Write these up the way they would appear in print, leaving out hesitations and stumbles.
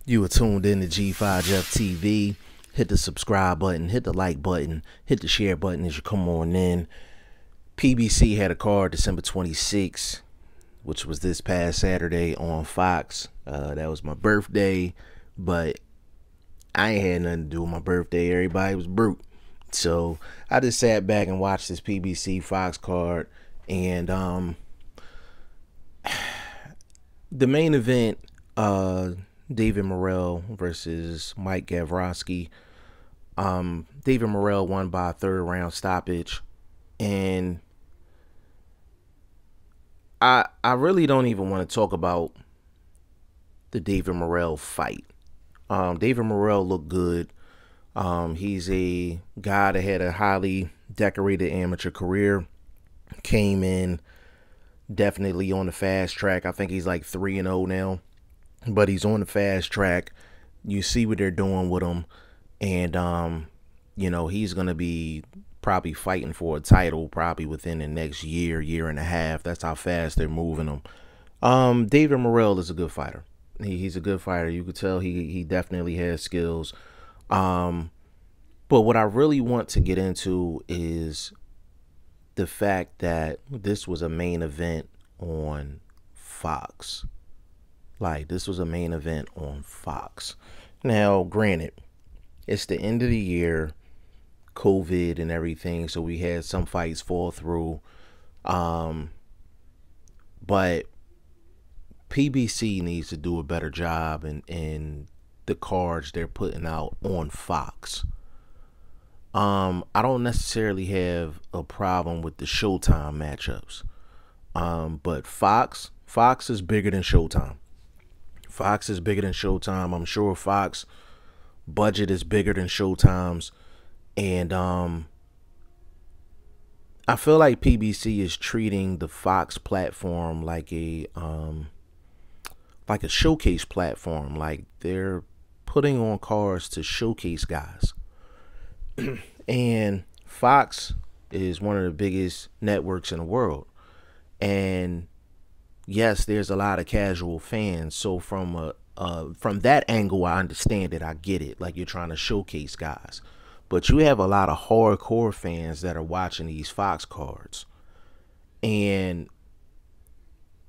You are tuned in to G5F TV. Hit the subscribe button, hit the like button, hit the share button as you come on in. PBC had a card December 26th, which was this past Saturday on Fox. That was my birthday, but I ain't had nothing to do with my birthday. Everybody was brute. So I just sat back and watched this PBC Fox card. And the main event, David Morrell versus Mike Gavronski. David Morrell won by a third round stoppage. And I really don't even want to talk about the David Morrell fight. David Morrell looked good. He's a guy that had a highly decorated amateur career. Came in definitely on the fast track. I think he's like 3-0 now, but he's on the fast track. You see what they're doing with him, and you know, he's gonna be probably fighting for a title probably within the next year and a half. That's how fast they're moving him. David Morrell is a good fighter. He's a good fighter. You could tell he definitely has skills. But what I really want to get into is the fact that this was a main event on Fox. Like, this was a main event on Fox. Now, granted, it's the end of the year, COVID and everything, so we had some fights fall through. But PBC needs to do a better job in the cards they're putting out on Fox. I don't necessarily have a problem with the Showtime matchups. But Fox is bigger than Showtime. Fox is bigger than Showtime. I'm sure Fox budget is bigger than Showtime's. And I feel like PBC is treating the Fox platform like a showcase platform. Like, they're putting on cards to showcase guys. And Fox is one of the biggest networks in the world. And yes, there's a lot of casual fans. So from that angle, I understand it. I get it. Like, you're trying to showcase guys. But you have a lot of hardcore fans that are watching these Fox cards. And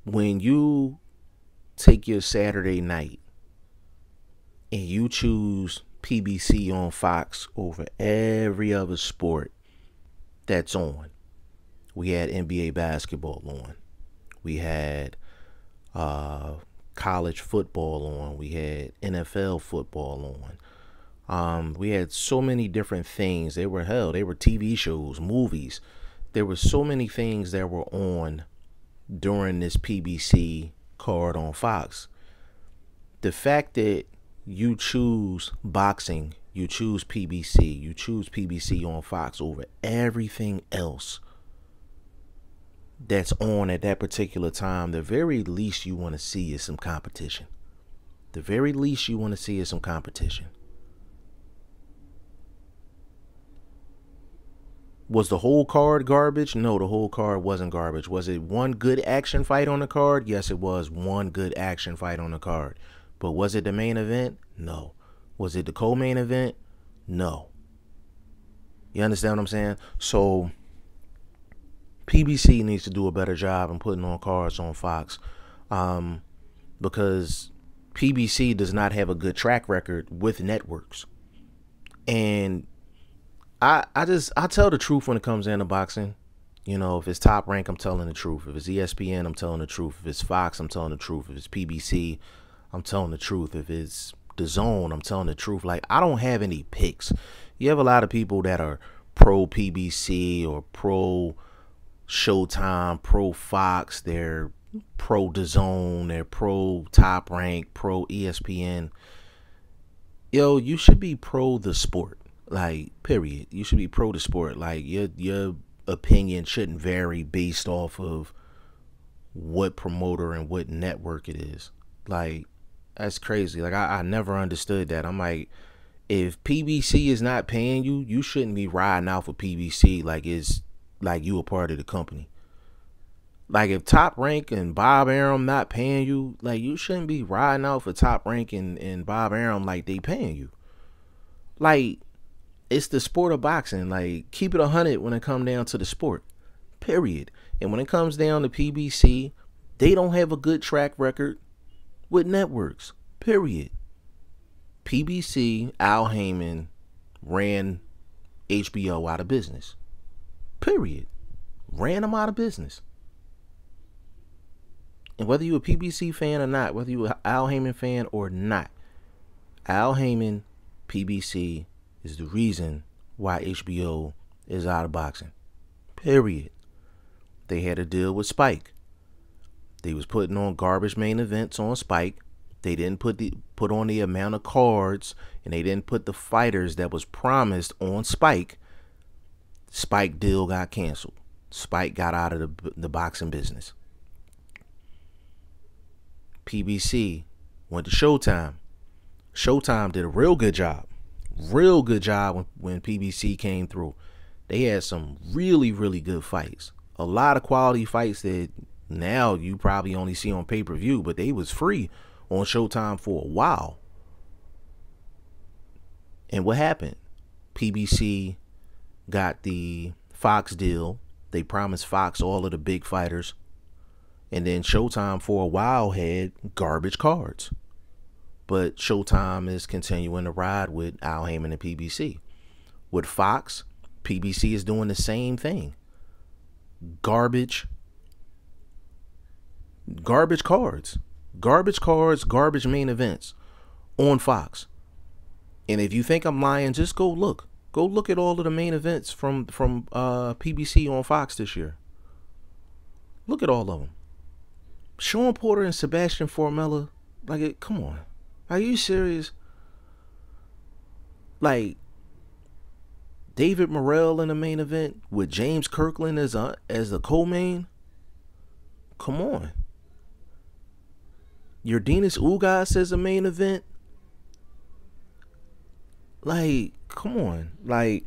when you take your Saturday night and you choose PBC on Fox over every other sport that's on. We had NBA basketball on. We had college football on. We had NFL football on. We had so many different things. They were TV shows, movies. There were so many things that were on during this PBC card on Fox. The fact that you choose boxing, you choose PBC on Fox over everything else that's on at that particular time, the very least you want to see is some competition. The very least you want to see is some competition. Was the whole card garbage? No, the whole card wasn't garbage. Was it one good action fight on the card? Yes, it was one good action fight on the card. But was it the main event? No. Was it the co-main event? No. You understand what I'm saying? So PBC needs to do a better job in putting on cards on Fox, because PBC does not have a good track record with networks. And I tell the truth when it comes into boxing. You know, if it's Top Rank, I'm telling the truth. If it's ESPN, I'm telling the truth. If it's Fox, I'm telling the truth. If it's PBC, I'm telling the truth. If it's the Zone, I'm telling the truth. Like, I don't have any picks. You have a lot of people that are pro PBC or pro Showtime, pro Fox. They're pro the Zone. They're pro Top Rank, pro ESPN. Yo, you should be pro the sport. Like, period. You should be pro the sport. Like, your opinion shouldn't vary based off of what promoter and what network it is. Like, that's crazy. Like, I never understood that. I'm like, if PBC is not paying you, you shouldn't be riding out for PBC like it's like you a part of the company. Like, if Top Rank and Bob Arum not paying you, like, you shouldn't be riding out for Top Rank and Bob Arum like they paying you. Like, it's the sport of boxing. Like, keep it 100 when it comes down to the sport, period. And when it comes down to PBC, they don't have a good track record with networks, period. PBC, Al Heyman ran HBO out of business, period. Ran them out of business. And whether you're a PBC fan or not, whether you're an Al Heyman fan or not, Al Heyman, PBC, is the reason why HBO is out of boxing, period. They had a deal with Spike. They was putting on garbage main events on Spike. They didn't put on the amount of cards, and they didn't put the fighters that was promised on Spike. Spike deal got canceled. Spike got out of the boxing business. PBC went to Showtime. Showtime did a real good job. Real good job when PBC came through. They had some really, really good fights. A lot of quality fights that now you probably only see on pay-per-view, but they was free on Showtime for a while. And what happened? PBC got the Fox deal. They promised Fox all of the big fighters. And then Showtime for a while had garbage cards. But Showtime is continuing to ride with Al Heyman and PBC. With Fox, PBC is doing the same thing. Garbage cards. Garbage cards, garbage main events on Fox. And if you think I'm lying, just go look. Go look at all of the main events from PBC on Fox this year. Look at all of them. Sean Porter and Sebastian Formella, like, come on. Are you serious? Like, David Morrell in the main event with James Kirkland as the co-main? Come on. Yordenis Ugas as a main event? Like, come on. Like,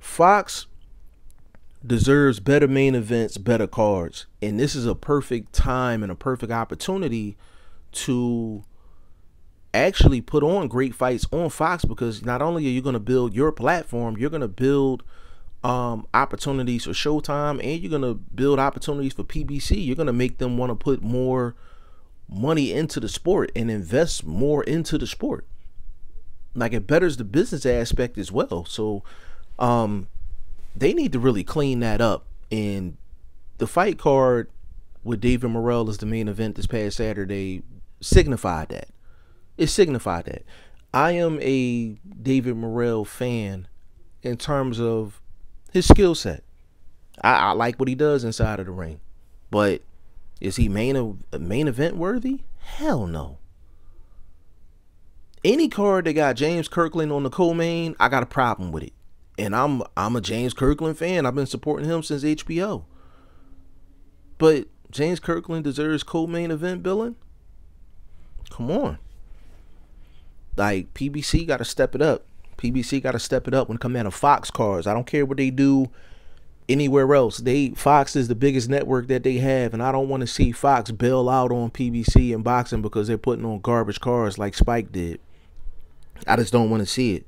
Fox deserves better main events, better cards. And this is a perfect time and a perfect opportunity to actually put on great fights on Fox, because not only are you going to build your platform, you're going to build opportunities for Showtime, and you're going to build opportunities for PBC. You're going to make them want to put more money into the sport and invest more into the sport. Like, it betters the business aspect as well. So they need to really clean that up. And the fight card with David Morrell as the main event this past Saturday signified that. It signified that. I am a David Morrell fan in terms of his skill set. I like what he does inside of the ring. But is he main event worthy? Hell no. Any card that got James Kirkland on the co-main, I got a problem with it. And I'm a James Kirkland fan. I've been supporting him since HBO. But James Kirkland deserves co-main event billing? Come on. Like, PBC got to step it up. PBC got to step it up when it comes down to Fox cards. I don't care what they do anywhere else. Fox is the biggest network that they have, and I don't want to see Fox bail out on PBC and boxing because they're putting on garbage cards like Spike did. I just don't want to see it.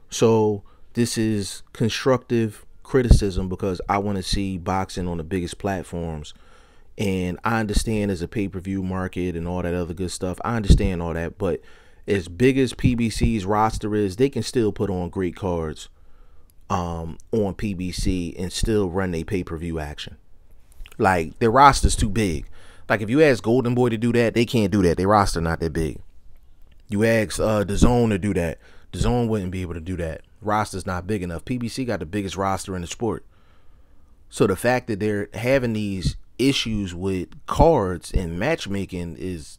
So this is constructive criticism because I want to see boxing on the biggest platforms. And I understand there's a pay-per-view market and all that other good stuff. I understand all that, but as big as PBC's roster is, they can still put on great cards on PBC and still run their pay-per-view action. Like, their roster's too big. Like, if you ask Golden Boy to do that, they can't do that. Their roster not that big. You ask DAZN to do that, DAZN wouldn't be able to do that. Roster's not big enough. PBC got the biggest roster in the sport. So the fact that they're having these issues with cards and matchmaking is,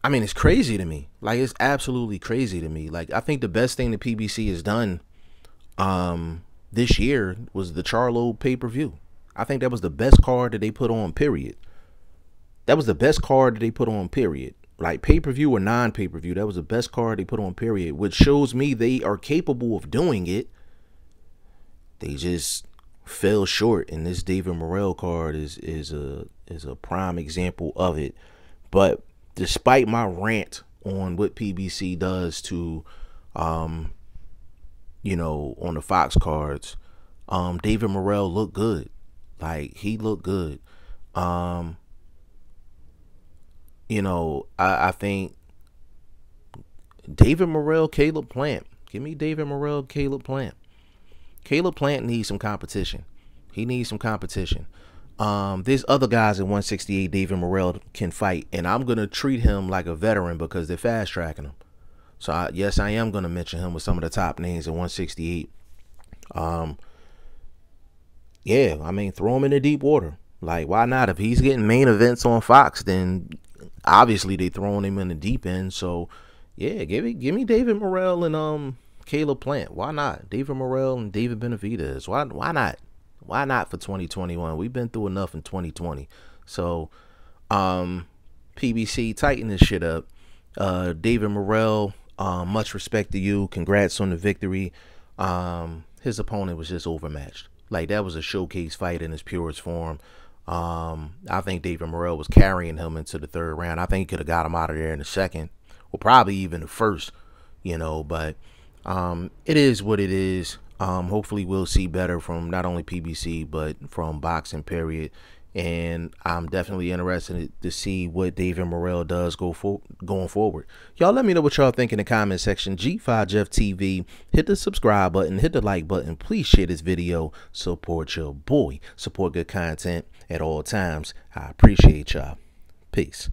I mean, it's crazy to me. Like, it's absolutely crazy to me. Like, I think the best thing that PBC has done this year was the Charlo pay-per-view. I think that was the best card that they put on, period. That was the best card that they put on, period. Like, pay-per-view or non-pay-per-view, that was the best card they put on, period. Which shows me they are capable of doing it. They just fell short, and this David Morrell card is a prime example of it. But despite my rant on what PBC does to, you know, on the Fox cards, David Morrell looked good. Like, he looked good. You know, I think David Morrell, Caleb Plant. Give me David Morrell, Caleb Plant. Caleb Plant needs some competition. He needs some competition. There's other guys at 168 David Morrell can fight, and I'm going to treat him like a veteran because they're fast tracking him. So yes, I am going to mention him with some of the top names at 168. Yeah, I mean, throw him in the deep water. Like, why not? If he's getting main events on Fox, then obviously they throwing him in the deep end. So yeah, give me David Morrell and Caleb Plant. Why not? David Morrell and David Benavidez. Why not? Why not for 2021? We've been through enough in 2020. So PBC, tighten this shit up. David Morrell, much respect to you. Congrats on the victory. His opponent was just overmatched. Like, that was a showcase fight in its purest form. I think David Morrell was carrying him into the third round. I think he could have got him out of there in the second, or probably even the first, you know. But it is what it is. Hopefully we'll see better from not only PBC but from boxing period. And I'm definitely interested to see what David Morrell does going forward. Y'all let me know what y'all think in the comment section. G5 Jeff TV. Hit the subscribe button. Hit the like button. Please share this video. Support your boy. Support good content at all times. I appreciate y'all. Peace.